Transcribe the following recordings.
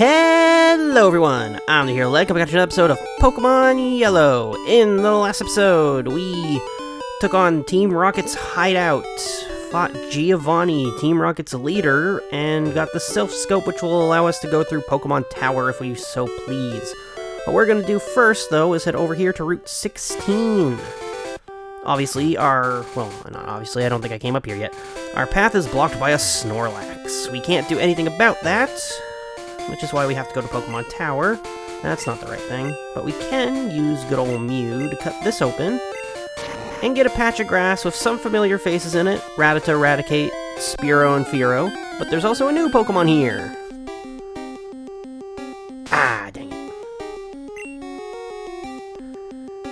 Hello everyone, I'm the Herooflead, coming at you an episode of Pokémon Yellow. In the last episode, we took on Team Rocket's hideout, fought Giovanni, Team Rocket's leader, and got the Silph Scope, which will allow us to go through Pokémon Tower if we so please. What we're going to do first, though, is head over here to Route 16. Obviously, not obviously, I don't think I came up here yet. Our path is blocked by a Snorlax. We can't do anything about that, which is why we have to go to Pokémon Tower. That's not the right thing, but we can use good old Mew to cut this open and get a patch of grass with some familiar faces in it. Rattata, Raticate, Spearow, and Fearow. But there's also a new Pokemon here. Ah, dang it.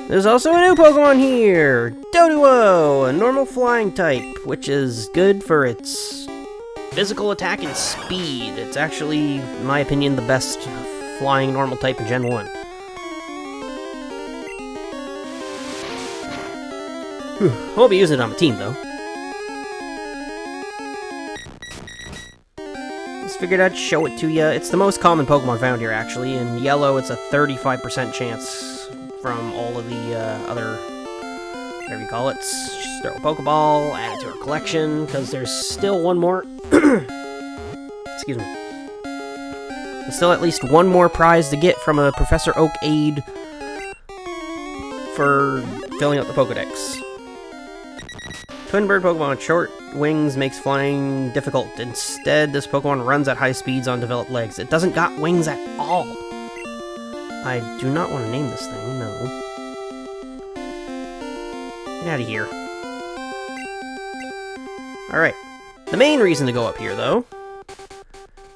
There's also a new Pokemon here! Doduo, a normal flying type, which is good for its physical attack and speed. It's actually, in my opinion, the best flying normal type in Gen 1. I won't be using it on my team, though. Just figured I'd show it to you. It's the most common Pokemon found here, actually. In Yellow, it's a 35% chance from all of the other, whatever you call it. Just throw a Pokeball, add it to our collection, because there's still one more... Excuse me. There's still at least one more prize to get from a Professor Oak aid for filling out the Pokedex. Twin bird Pokemon, short wings makes flying difficult. Instead, this Pokemon runs at high speeds on developed legs. It doesn't got wings at all. I do not want to name this thing, no. Get out of here. Alright. The main reason to go up here, though,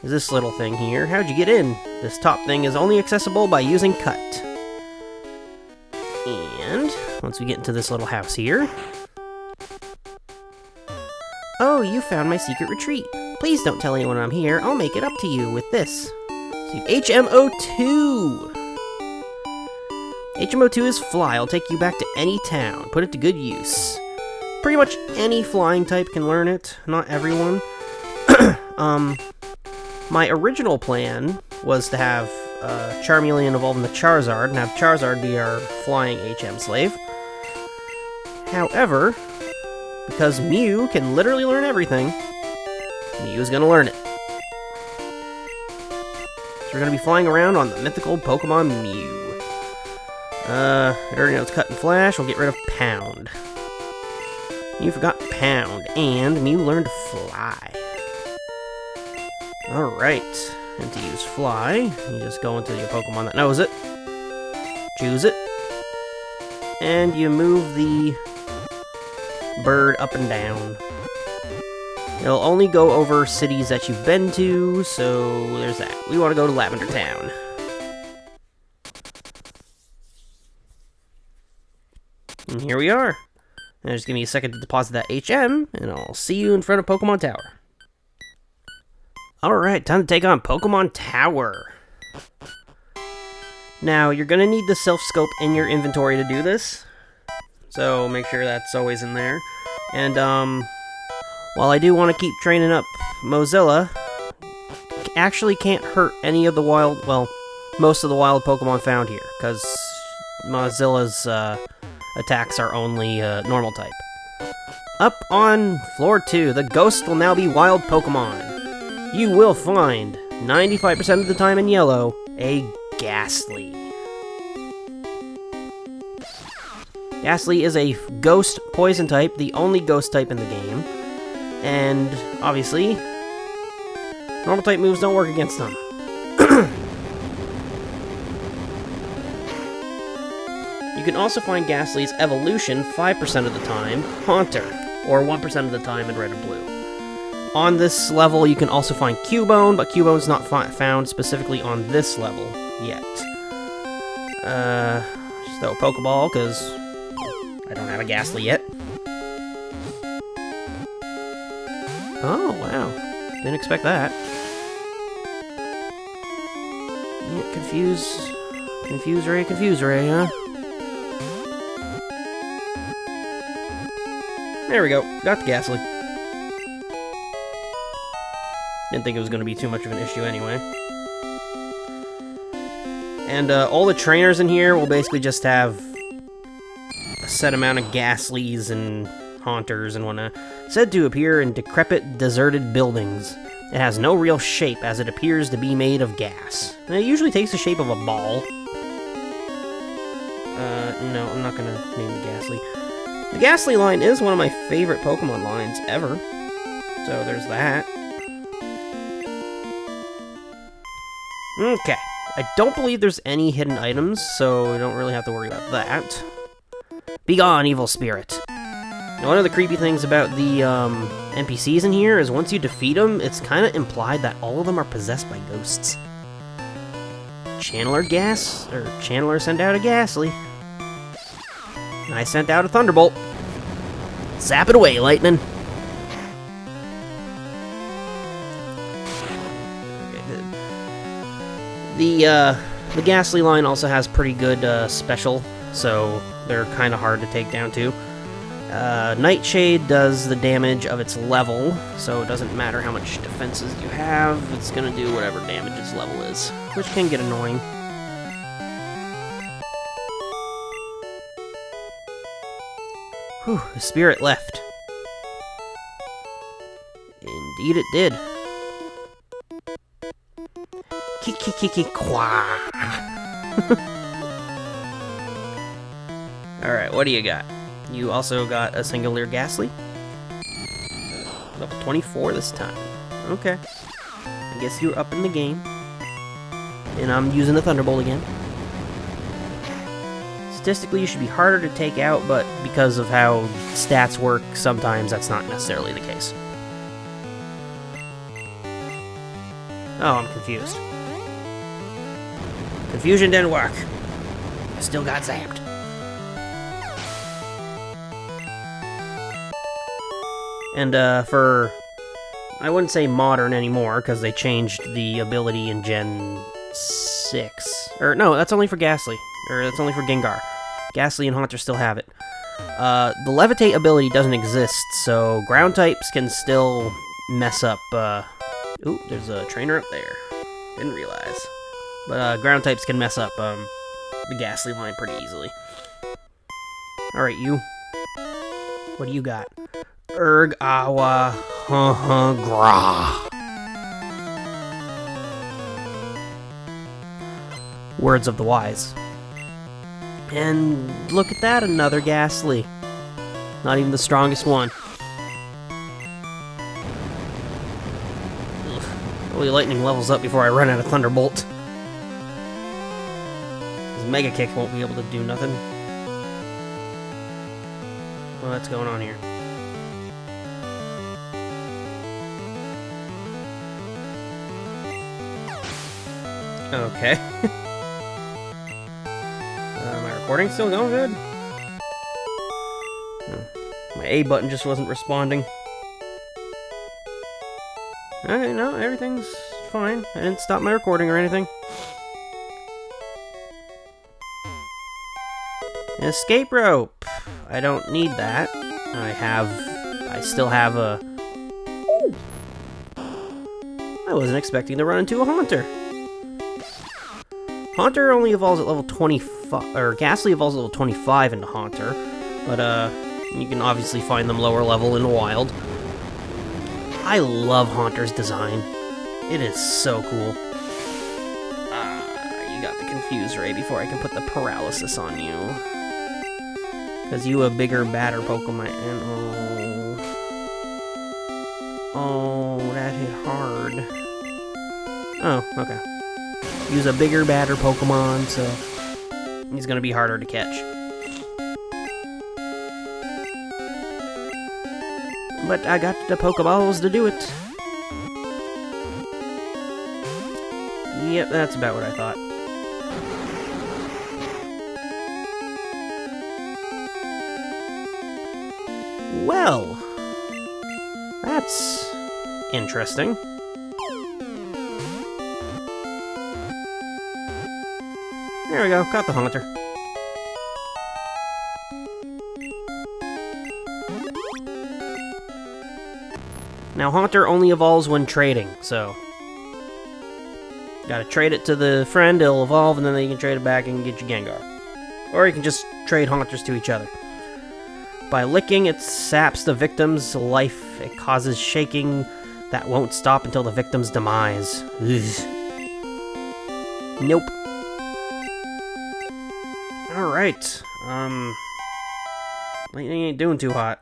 is this little thing here. How'd you get in? This top thing is only accessible by using Cut. And once we get into this little house here... Oh, you found my secret retreat. Please don't tell anyone I'm here. I'll make it up to you with this. So HMO2! HMO2 is Fly. I'll take you back to any town. Put it to good use. Pretty much any flying type can learn it. Not everyone. My original plan was to have Charmeleon evolve into Charizard and have Charizard be our flying HM slave. However, because Mew can literally learn everything, Mew's gonna learn it. So we're gonna be flying around on the mythical Pokemon Mew. It already knows Cut and Flash. We'll get rid of Pound. You forgot Pound, and Mew learned Fly. Alright, and to use Fly, you just go into your Pokemon that knows it, choose it, and you move the bird up and down. It'll only go over cities that you've been to, so there's that. We want to go to Lavender Town. And here we are. Now just give me a second to deposit that HM, and I'll see you in front of Pokémon Tower. Alright, time to take on Pokémon Tower. Now, you're going to need the Silph Scope in your inventory to do this. So, make sure that's always in there. And, while I do want to keep training up Mozilla, actually can't hurt any of the wild, well, most of the wild Pokemon found here, because Mozilla's, attacks are only normal type. Up on floor 2, the Ghost will now be wild Pokemon. You will find, 95% of the time in Yellow, a Ghastly. Ghastly is a Ghost Poison type, the only Ghost type in the game. And, obviously, normal type moves don't work against them. You can also find Ghastly's evolution 5% of the time, Haunter, or 1% of the time in Red and Blue. On this level, you can also find Cubone, but Cubone's not found specifically on this level yet. Just throw a Pokeball, because I don't have a Ghastly yet. Oh, wow. Didn't expect that. Yeah, Confuse Ray, huh? There we go. Got the Ghastly. Didn't think it was going to be too much of an issue anyway. And all the trainers in here will basically just have a set amount of Ghastlies and Haunters and whatnot, said to appear in decrepit, deserted buildings. It has no real shape, as it appears to be made of gas. And it usually takes the shape of a ball. No, I'm not gonna name the Ghastly. The Ghastly line is one of my favorite Pokemon lines ever. So there's that. Okay. I don't believe there's any hidden items, so we don't really have to worry about that. Begone, evil spirit. Now, one of the creepy things about the NPCs in here is once you defeat them, it's kind of implied that all of them are possessed by ghosts. Channeler sent out a Ghastly. I sent out a Thunderbolt. Zap it away, lightning. The Ghastly line also has pretty good special, so they're kind of hard to take down too. Nightshade does the damage of its level, so it doesn't matter how much defenses you have, it's gonna do whatever damage its level is, which can get annoying. Whew, the spirit left. Indeed it did. Kiki-kiki-kwa. Alright, what do you got? You also got a singular Ghastly. Level 24 this time. Okay. I guess you're up in the game. And I'm using the Thunderbolt again. Statistically, you should be harder to take out, but because of how stats work, sometimes that's not necessarily the case. Oh, I'm confused. Confusion didn't work. I still got zapped. And for, I wouldn't say modern anymore, because they changed the ability in Gen 6. Or, no, that's only for Ghastly. Or, that's only for Gengar. Ghastly and Haunter still have it. The Levitate ability doesn't exist, so ground types can still mess up, Ooh, there's a trainer up there. Didn't realize. But, ground types can mess up, the Ghastly line pretty easily. Alright, you. What do you got? Erg Awa Gra. Words of the wise. And look at that, another Ghastly. Not even the strongest one. Ugh. Holy lightning levels up before I run out of Thunderbolt. His Mega Kick won't be able to do nothing. What's going on here? Okay. My recording's still going good? Oh, my A button just wasn't responding. Alright, no, everything's fine. I didn't stop my recording or anything. An escape rope. I don't need that. I still have a... I wasn't expecting to run into a Haunter. Haunter only evolves at level 25, or Ghastly evolves at level 25 into Haunter, but you can obviously find them lower level in the wild. I love Haunter's design. It is so cool. You got the Confuse Ray before I can put the Paralysis on you. Because you a bigger, badder Pokemon, and oh, that hit hard. Oh, okay. Use a bigger, badder Pokemon, so he's gonna be harder to catch. But I got the Pokeballs to do it. Yep, that's about what I thought. Well, that's interesting. There we go, got the Haunter. Now, Haunter only evolves when trading, so... Gotta trade it to the friend, it'll evolve, and then you can trade it back and get your Gengar. Or you can just trade Haunters to each other. By licking, it saps the victim's life. It causes shaking that won't stop until the victim's demise. Ugh. Nope. Alright. Lightning ain't doing too hot.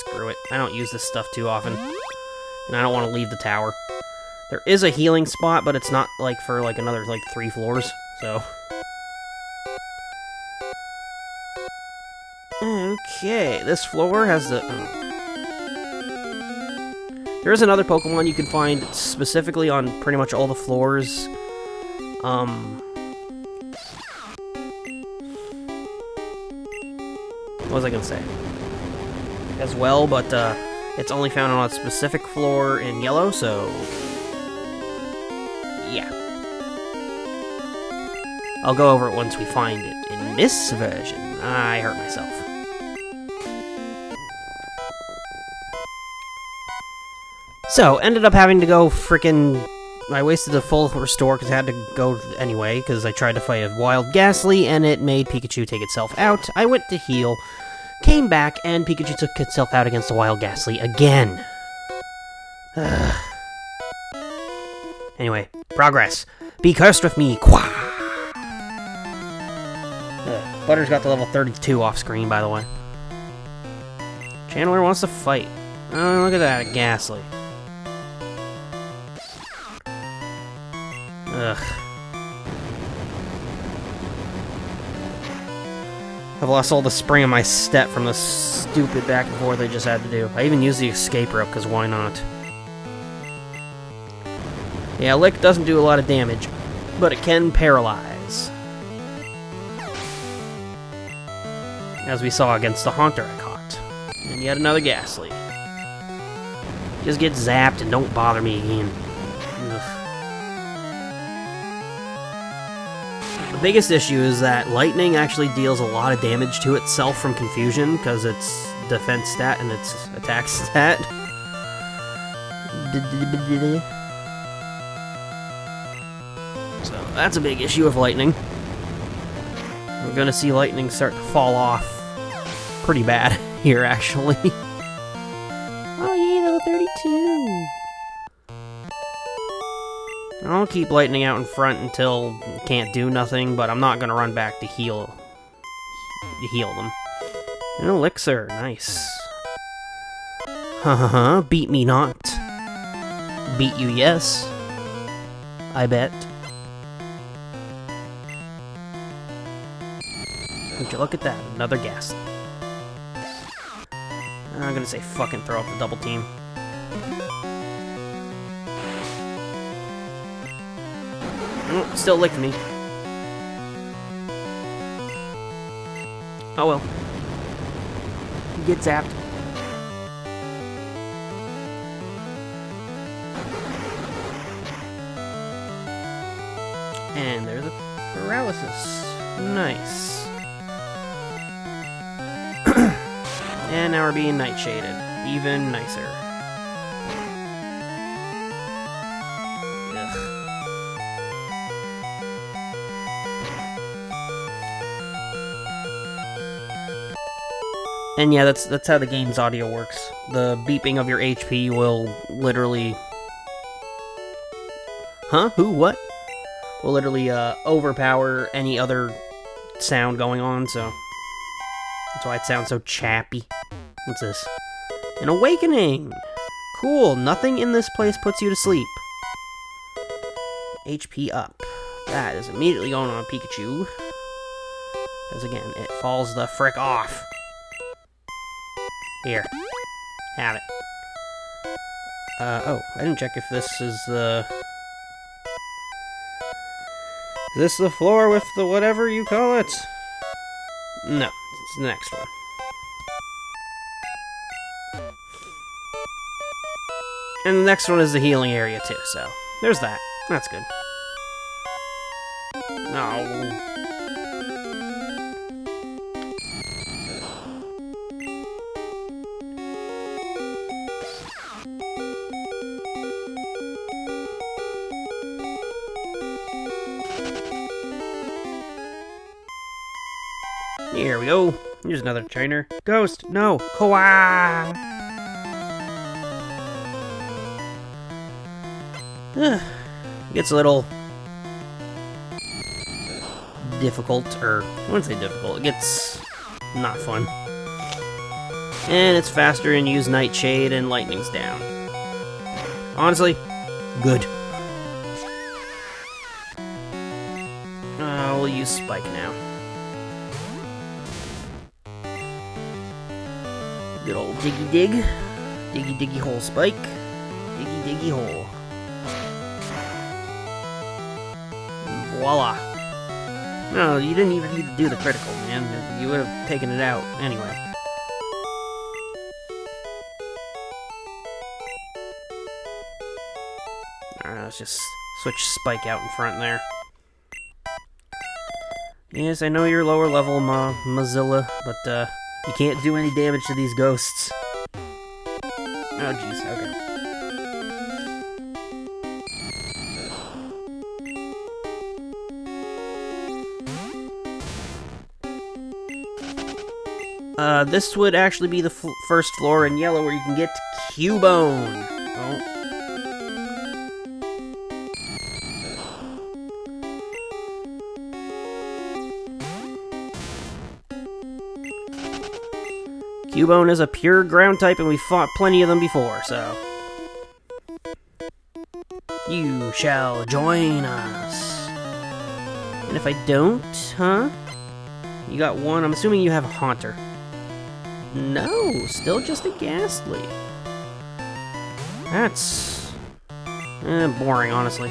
Screw it. I don't use this stuff too often. And I don't want to leave the tower. There is a healing spot, but it's not, like, for, like, another, like, 3 floors, so... Okay, this floor has the... There is another Pokemon you can find specifically on pretty much all the floors. What was I gonna say? As well, but it's only found on a specific floor in yellow, so yeah. I'll go over it once we find it. In this version, I hurt myself. So, ended up having to go frickin'... I wasted the full restore because I had to go anyway, because I tried to fight a wild Ghastly, and it made Pikachu take itself out. I went to heal, came back, and Pikachu took itself out against the wild Ghastly again. Anyway, progress. Be cursed with me, Quah! Butter's got the level 32 off screen, by the way. Chandler wants to fight. Oh, look at that, a Ghastly. Ugh. I've lost all the spring in my step from the stupid back and forth I just had to do. I even used the escape rope, because why not? Yeah, Lick doesn't do a lot of damage, but it can paralyze. As we saw against the Haunter I caught. And yet another Ghastly. Just get zapped and don't bother me again. Ugh. The biggest issue is that Lightning actually deals a lot of damage to itself from confusion, because it's defense stat and its attack stat. So that's a big issue with Lightning. We're gonna see Lightning start to fall off pretty bad here, actually. Oh yeah, level 32! I'll keep Lightning out in front until it can't do nothing, but I'm not gonna run back to heal them. An elixir, nice. Hahaha, beat me not. Beat you, yes. I bet. Would you look at that? Another Ghastly. I'm gonna say fucking throw up the double team. Oh, still licked me. Oh well. Get zapped. And there's a paralysis. Nice. And now we're being nightshaded. Even nicer. Ugh. And yeah, that's how the game's audio works. The beeping of your HP will literally... Huh? Who? What? Will literally overpower any other sound going on, so... That's why it sounds so chappy. What's this? An awakening! Cool, nothing in this place puts you to sleep. HP up. That is immediately going on Pikachu. Because again, it falls the frick off. Here. Have it. Oh, I didn't check if this is the... Is this the floor with the whatever you call it? No, it's the next one. And the next one is the healing area too, so there's that. That's good. No. Here we go. Here's another trainer. Ghost, no. Koa. Gets a little difficult, or I wouldn't say difficult. It gets not fun. And it's faster and use Nightshade and Lightning's down. Honestly, good. We'll use Spike now. Good old Diggy Dig. Diggy Diggy Hole Spike. Diggy Diggy Hole. And voila. No, you didn't even need to do the critical, man. You would have taken it out anyway. Alright, let's just switch Spike out in front there. Yes, I know you're lower level, Mozilla, but you can't do any damage to these ghosts. Oh, jeez, okay. This would actually be the first floor in yellow where you can get Cubone. Oh. Cubone is a pure ground type, and we fought plenty of them before, so... You shall join us. And if I don't, huh? You got one. I'm assuming you have a Haunter. No, still just a Ghastly. That's... boring, honestly.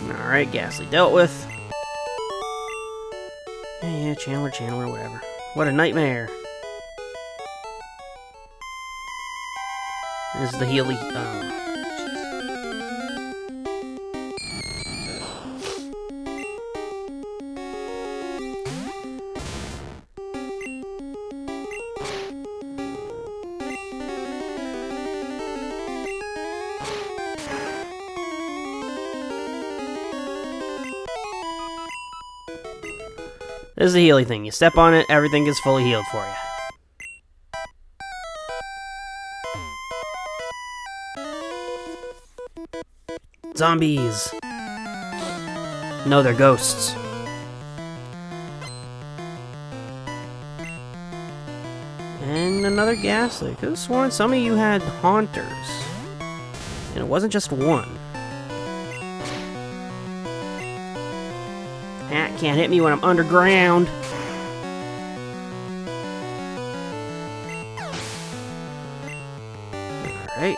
Alright, Ghastly dealt with. Yeah, Chandler, whatever. What a nightmare. This is the Healy. This is the Healy thing. You step on it, everything gets fully healed for you. Zombies. No, they're ghosts. And another Ghastly. I could have sworn some of you had Haunters. And it wasn't just one. Can't hit me when I'm underground. Alright.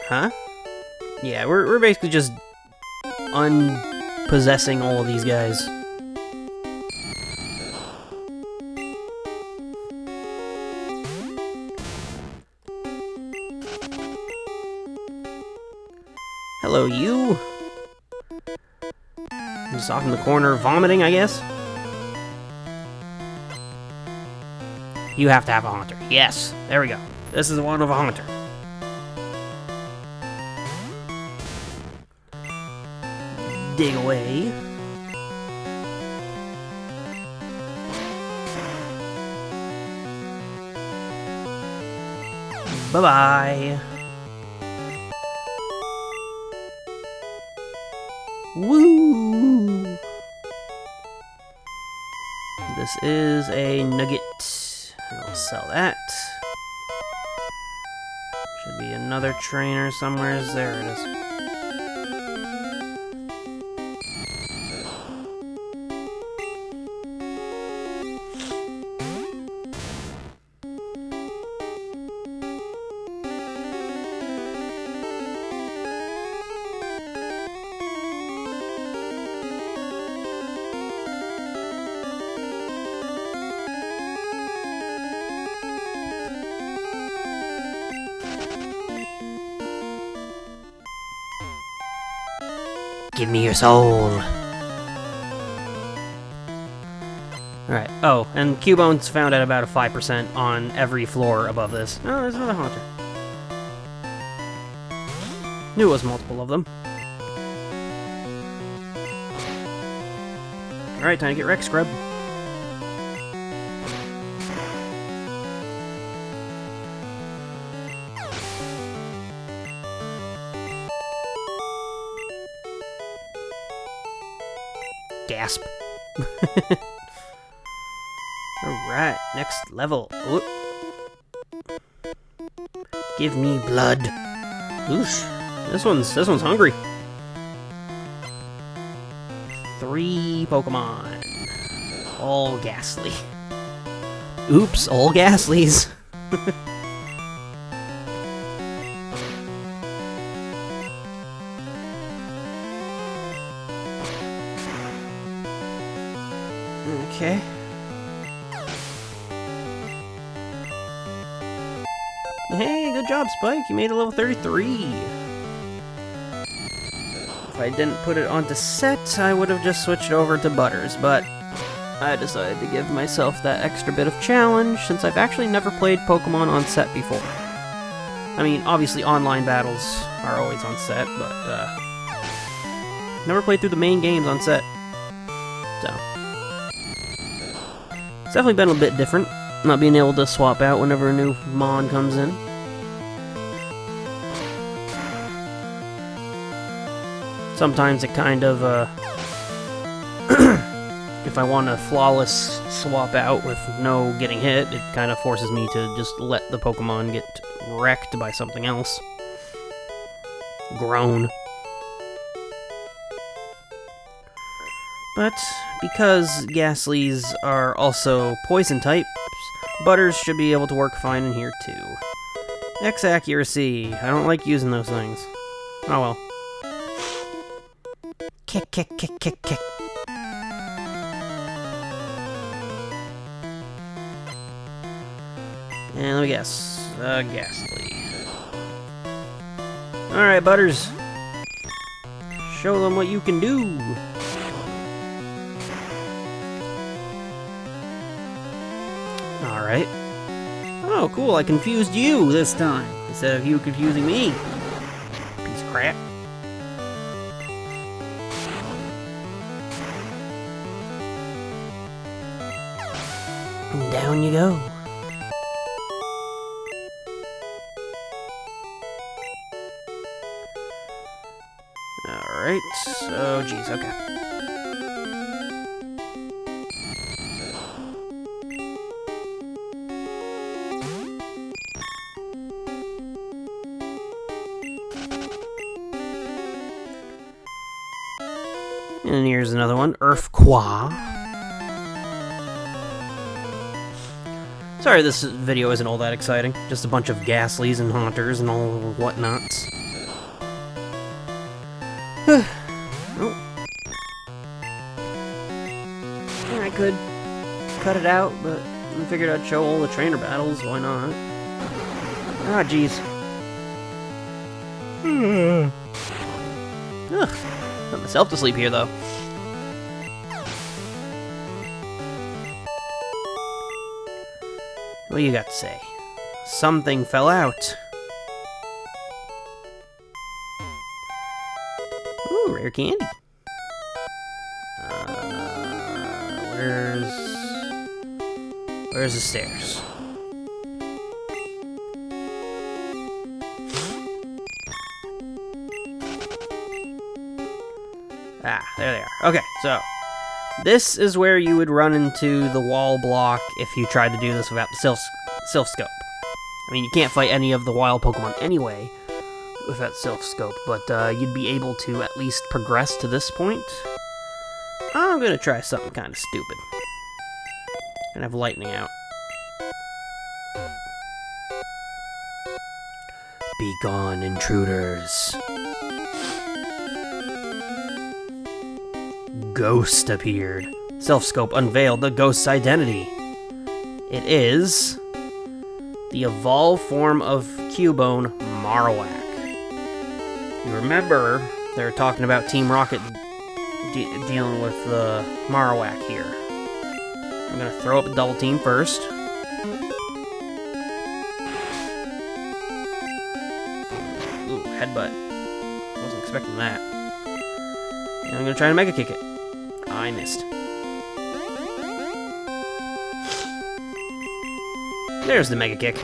Huh? Yeah, we're basically just unpossessing all of these guys. Hello, you. Just off in the corner vomiting, I guess? You have to have a Haunter. Yes, there we go. This is the one with a Haunter. Dig away. Bye-bye. Woo! This is a nugget. I'll sell that. Should be another trainer somewhere. There it is. Give me your soul. Alright. Oh, and Cubone's found at about a 5% on every floor above this. Oh, there's another Haunter. Knew it was multiple of them. Alright, time to get wrecked, scrub. Gasp. Alright, next level. Oop. Give me blood. Oosh. This one's hungry. 3 Pokemon. All ghastly. Oops, all ghastlies. Okay. Hey, good job, Spike. You made it level 33. If I didn't put it onto set, I would have just switched over to Butters, but I decided to give myself that extra bit of challenge since I've actually never played Pokemon on set before. I mean, obviously online battles are always on set, but never played through the main games on set. So it's definitely been a bit different, not being able to swap out whenever a new Mon comes in. Sometimes it kind of, if I want a flawless swap out with no getting hit, it kind of forces me to just let the Pokemon get wrecked by something else. Groan. But because Ghastlies are also poison types, Butters should be able to work fine in here too. X accuracy. I don't like using those things. Oh well. Kick, kick, kick, kick, kick. And let me guess. Ghastly. Alright, Butters. Show them what you can do. Alright. Oh, cool. I confused you this time, instead of you confusing me. Piece of crap. And down you go. Alright. Oh, geez. Okay. And here's another one, Earthqua. Sorry this video isn't all that exciting. Just a bunch of Ghastlies and Haunters and all whatnots. Oh. I could cut it out, but I figured I'd show all the trainer battles, why not? Ah, jeez. Ugh. Put myself to sleep here, though. What do you got to say? Something fell out. Ooh, rare candy. Where's the stairs? Ah, there they are. Okay, so this is where you would run into the wall block if you tried to do this without the Silph Scope. I mean, you can't fight any of the wild Pokemon anyway with that Silph Scope, but you'd be able to at least progress to this point. I'm gonna try something kind of stupid. Gonna have lightning out. Be gone, intruders. Ghost appeared. Silph Scope unveiled the ghost's identity. It is the evolved form of Cubone, Marowak. You remember they're talking about Team Rocket dealing with the Marowak here. I'm gonna throw up a double team first. Ooh, headbutt. Wasn't expecting that. And I'm gonna try to Mega Kick it. I missed. There's the Mega Kick.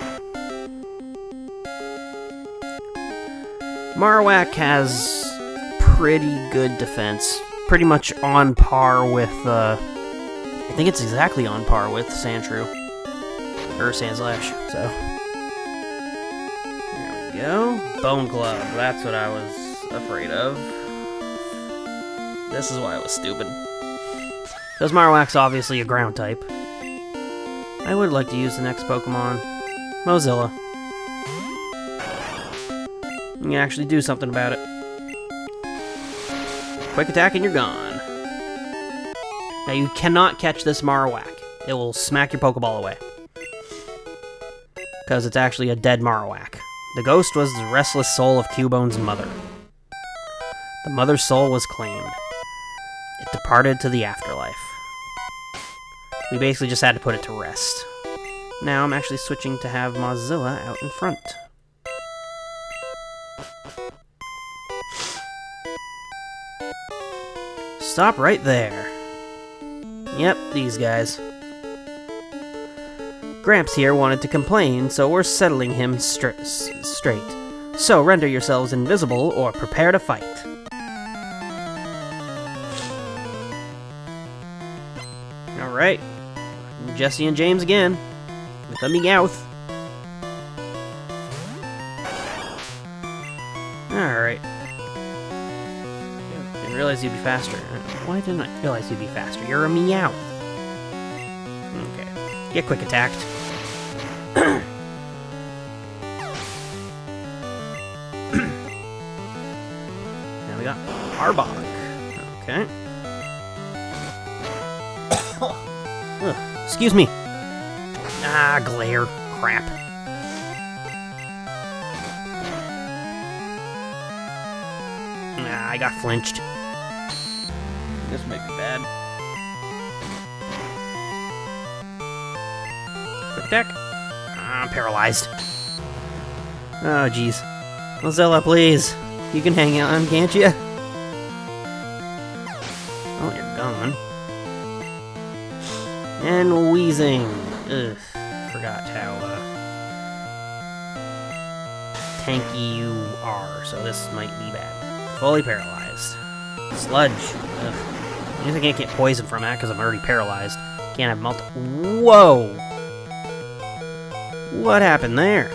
Marowak has pretty good defense. Pretty much on par with, I think it's exactly on par with Sandshrew. Or Sandslash, so. There we go. Bone Club, that's what I was afraid of. This is why I was stupid. Because Marowak's obviously a ground type. I would like to use the next Pokemon, Mozilla. You can actually do something about it. Quick attack and you're gone. Now you cannot catch this Marowak. It will smack your Pokeball away. Because it's actually a dead Marowak. The ghost was the restless soul of Cubone's mother. The mother's soul was claimed. It departed to the afterlife. We basically just had to put it to rest. Now I'm actually switching to have Mozilla out in front. Stop right there. Yep, these guys. Gramps here wanted to complain, so we're settling him straight. So render yourselves invisible or prepare to fight. Alright. Jesse and James again. With a Meowth. Alright. Didn't realize you'd be faster. Why didn't I realize you'd be faster? You're a Meowth. Okay. Get quick attacked. Now we got Arbok. Okay. Ugh, excuse me. Ah, glare. Crap. Ah, I got flinched. This might be bad. Quick attack. Ah, I'm paralyzed. Oh, jeez. Mozilla, please. You can hang on, can't you? Oh, you're gone. And wheezing. Ugh, forgot how tanky you are, so this might be bad. Fully paralyzed. Sludge. Ugh. I guess I can't get poison from that because I'm already paralyzed. Can't have multi. Whoa! What happened there?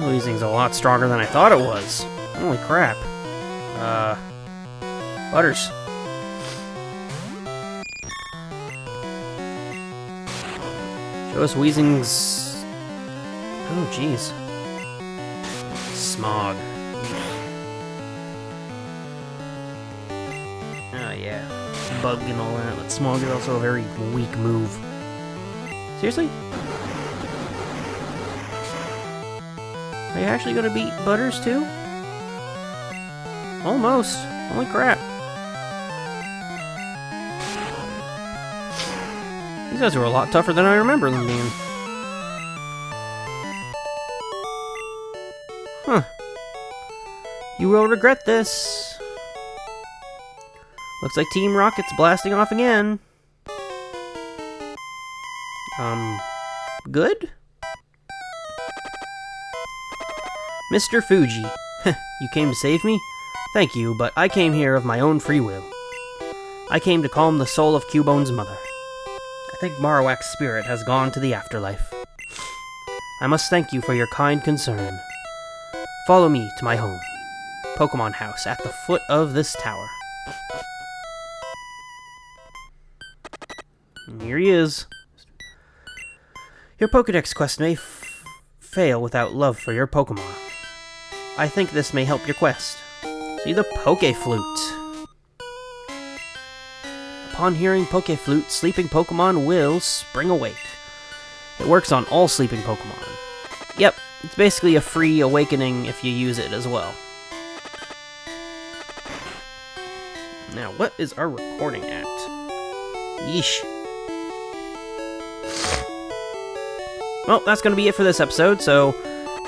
Wheezing's a lot stronger than I thought it was. Holy crap. Butters. Show us Wheezing's... Oh, jeez. Smog. Oh, yeah. Bug and all that, but Smog is also a very weak move. Seriously? Are you actually gonna beat Butters, too? Almost. Holy crap. These guys were a lot tougher than I remember them being. Huh. You will regret this. Looks like Team Rocket's blasting off again. Good? Mr. Fuji, you came to save me? Thank you, but I came here of my own free will. I came to calm the soul of Cubone's mother. I think Marowak's spirit has gone to the afterlife. I must thank you for your kind concern. Follow me to my home, Pokémon House, at the foot of this tower. And here he is. Your Pokédex quest may fail without love for your Pokémon. I think this may help your quest. See the Pokéflute. Upon hearing Pokéflute, sleeping Pokémon will spring awake. It works on all sleeping Pokémon. Yep, it's basically a free awakening if you use it as well. Now, what is our recording at? Yeesh. Well, that's going to be it for this episode, so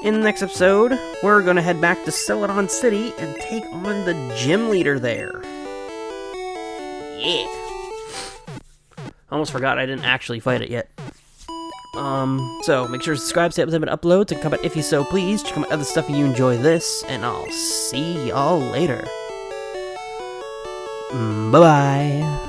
In the next episode, we're gonna head back to Celadon City and take on the gym leader there. Yeah. Almost forgot I didn't actually fight it yet. So make sure to subscribe, stay up with uploads, and comment if you so please. Check out other stuff if you enjoy this, and I'll see y'all later. Bye-bye.